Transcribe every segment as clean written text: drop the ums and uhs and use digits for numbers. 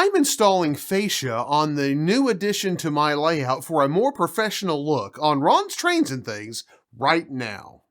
I'm installing fascia on the new addition to my layout for a more professional look on Ron's Trains and Things right now.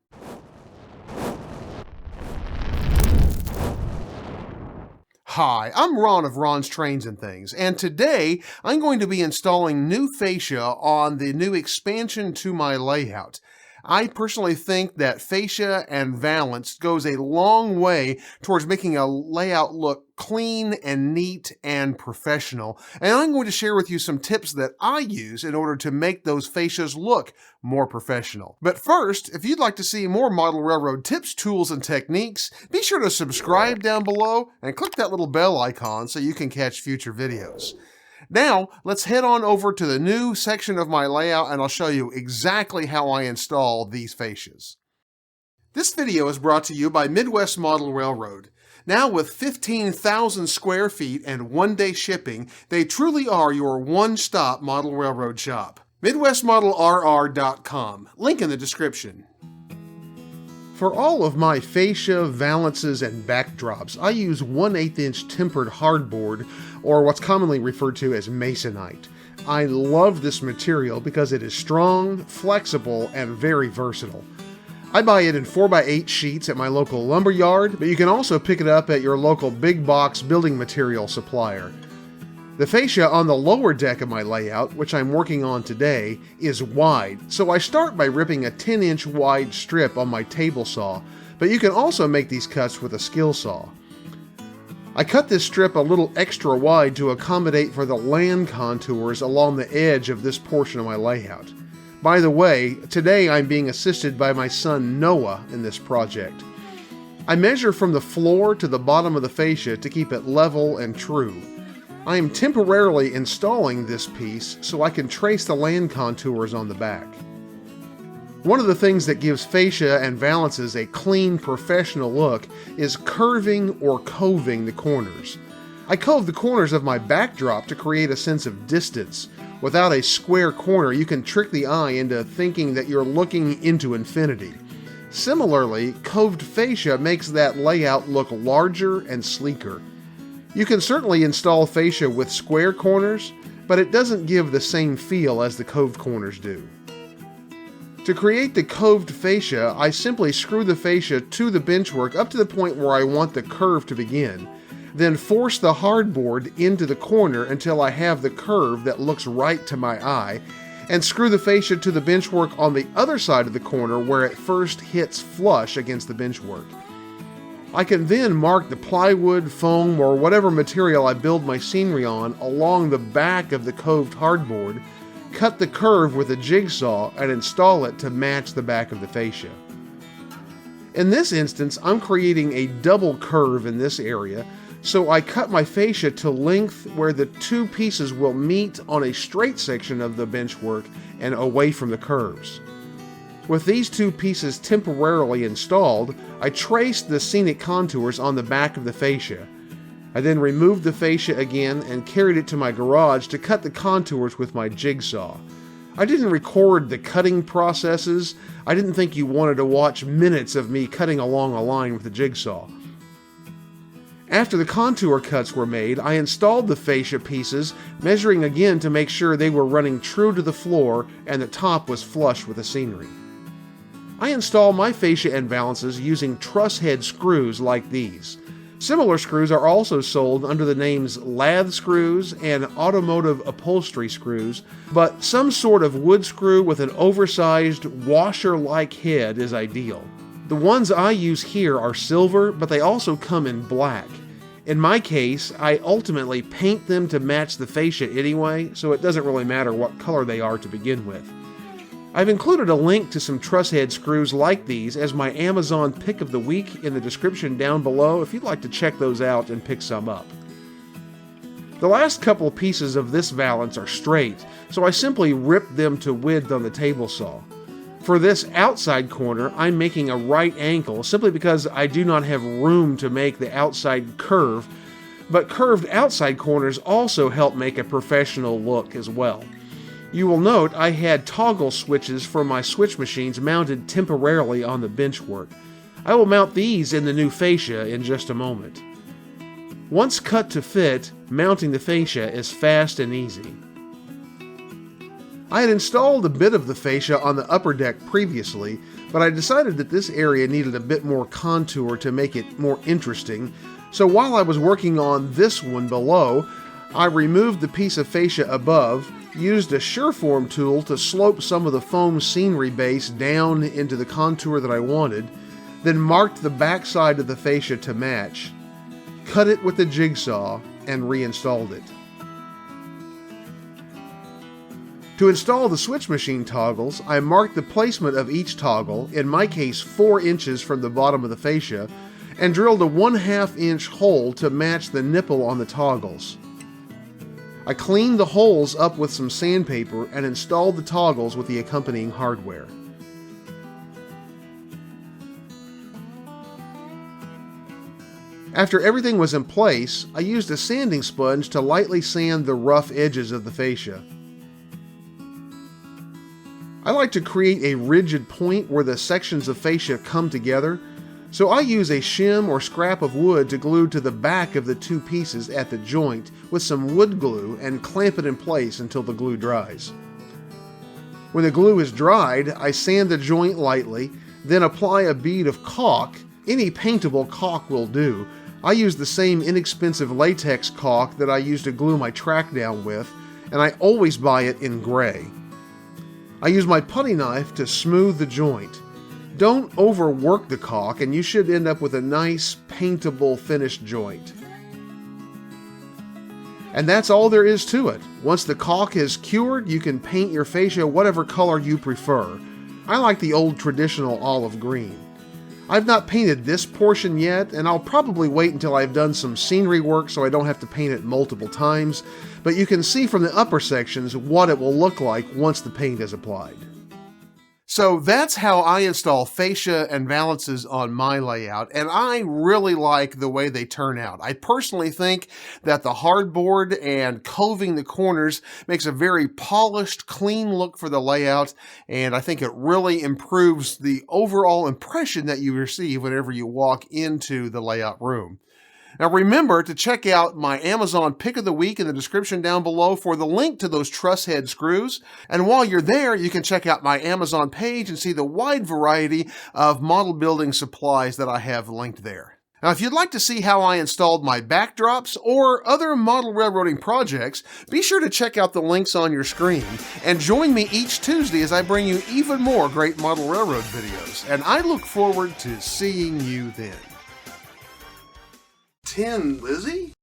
Hi, I'm Ron of Ron's Trains and Things, and today I'm going to be installing new fascia on the new expansion to my layout. I personally think that fascia and valance goes a long way towards making a layout look clean and neat and professional, and I'm going to share with you some tips that I use in order to make those fascias look more professional. But first, if you'd like to see more model railroad tips, tools, and techniques, be sure to subscribe down below and click that little bell icon so you can catch future videos. Now, let's head on over to the new section of my layout and I'll show you exactly how I install these fascias. This video is brought to you by Midwest Model Railroad. Now with 15,000 square feet and one-day shipping, they truly are your one-stop model railroad shop. MidwestModelRR.com, link in the description. For all of my fascia, valances, and backdrops, I use 1/8 inch tempered hardboard, or what's commonly referred to as masonite. I love this material because it is strong, flexible, and very versatile. I buy it in 4x8 sheets at my local lumber yard, but you can also pick it up at your local big box building material supplier. The fascia on the lower deck of my layout, which I'm working on today, is wide, so I start by ripping a 10-inch wide strip on my table saw, but you can also make these cuts with a skill saw. I cut this strip a little extra wide to accommodate for the land contours along the edge of this portion of my layout. By the way, today I'm being assisted by my son Noah in this project. I measure from the floor to the bottom of the fascia to keep it level and true. I am temporarily installing this piece so I can trace the land contours on the back. One of the things that gives fascia and valances a clean, professional look is curving or coving the corners. I cove the corners of my backdrop to create a sense of distance. Without a square corner, you can trick the eye into thinking that you're looking into infinity. Similarly, coved fascia makes that layout look larger and sleeker. You can certainly install fascia with square corners, but it doesn't give the same feel as the coved corners do. To create the coved fascia, I simply screw the fascia to the benchwork up to the point where I want the curve to begin, then force the hardboard into the corner until I have the curve that looks right to my eye, and screw the fascia to the benchwork on the other side of the corner where it first hits flush against the benchwork. I can then mark the plywood, foam, or whatever material I build my scenery on along the back of the coved hardboard, cut the curve with a jigsaw, and install it to match the back of the fascia. In this instance, I'm creating a double curve in this area, so I cut my fascia to length where the two pieces will meet on a straight section of the benchwork and away from the curves. With these two pieces temporarily installed, I traced the scenic contours on the back of the fascia. I then removed the fascia again and carried it to my garage to cut the contours with my jigsaw. I didn't record the cutting processes. I didn't think you wanted to watch minutes of me cutting along a line with the jigsaw. After the contour cuts were made, I installed the fascia pieces, measuring again to make sure they were running true to the floor and the top was flush with the scenery. I install my fascia and valances using truss head screws like these. Similar screws are also sold under the names lath screws and automotive upholstery screws, but some sort of wood screw with an oversized washer-like head is ideal. The ones I use here are silver, but they also come in black. In my case, I ultimately paint them to match the fascia anyway, so it doesn't really matter what color they are to begin with. I've included a link to some truss head screws like these as my Amazon pick of the week in the description down below if you'd like to check those out and pick some up. The last couple pieces of this valance are straight, so I simply rip them to width on the table saw. For this outside corner, I'm making a right angle simply because I do not have room to make the outside curve, but curved outside corners also help make a professional look as well. You will note I had toggle switches for my switch machines mounted temporarily on the benchwork. I will mount these in the new fascia in just a moment. Once cut to fit, mounting the fascia is fast and easy. I had installed a bit of the fascia on the upper deck previously, but I decided that this area needed a bit more contour to make it more interesting, so while I was working on this one below, I removed the piece of fascia above, used a Sureform tool to slope some of the foam scenery base down into the contour that I wanted, then marked the backside of the fascia to match, cut it with a jigsaw, and reinstalled it. To install the switch machine toggles, I marked the placement of each toggle, in my case 4 inches from the bottom of the fascia, and drilled a 1/2 inch hole to match the nipple on the toggles. I cleaned the holes up with some sandpaper and installed the toggles with the accompanying hardware. After everything was in place, I used a sanding sponge to lightly sand the rough edges of the fascia. I like to create a rigid point where the sections of fascia come together, so I use a shim or scrap of wood to glue to the back of the 2 pieces at the joint with some wood glue and clamp it in place until the glue dries. When the glue is dried, I sand the joint lightly, then apply a bead of caulk. Any paintable caulk will do. I use the same inexpensive latex caulk that I use to glue my track down with, and I always buy it in gray. I use my putty knife to smooth the joint. Don't overwork the caulk and you should end up with a nice, paintable, finished joint. And that's all there is to it. Once the caulk is cured, you can paint your fascia whatever color you prefer. I like the old traditional olive green. I've not painted this portion yet, and I'll probably wait until I've done some scenery work so I don't have to paint it multiple times, but you can see from the upper sections what it will look like once the paint is applied. So that's how I install fascia and valances on my layout, and I really like the way they turn out. I personally think that the hardboard and coving the corners makes a very polished, clean look for the layout, and I think it really improves the overall impression that you receive whenever you walk into the layout room. Now remember to check out my Amazon pick of the week in the description down below for the link to those truss head screws. And while you're there, you can check out my Amazon page and see the wide variety of model building supplies that I have linked there. Now, if you'd like to see how I installed my backdrops or other model railroading projects, be sure to check out the links on your screen and join me each Tuesday as I bring you even more great model railroad videos. And I look forward to seeing you then. 10, Lizzie?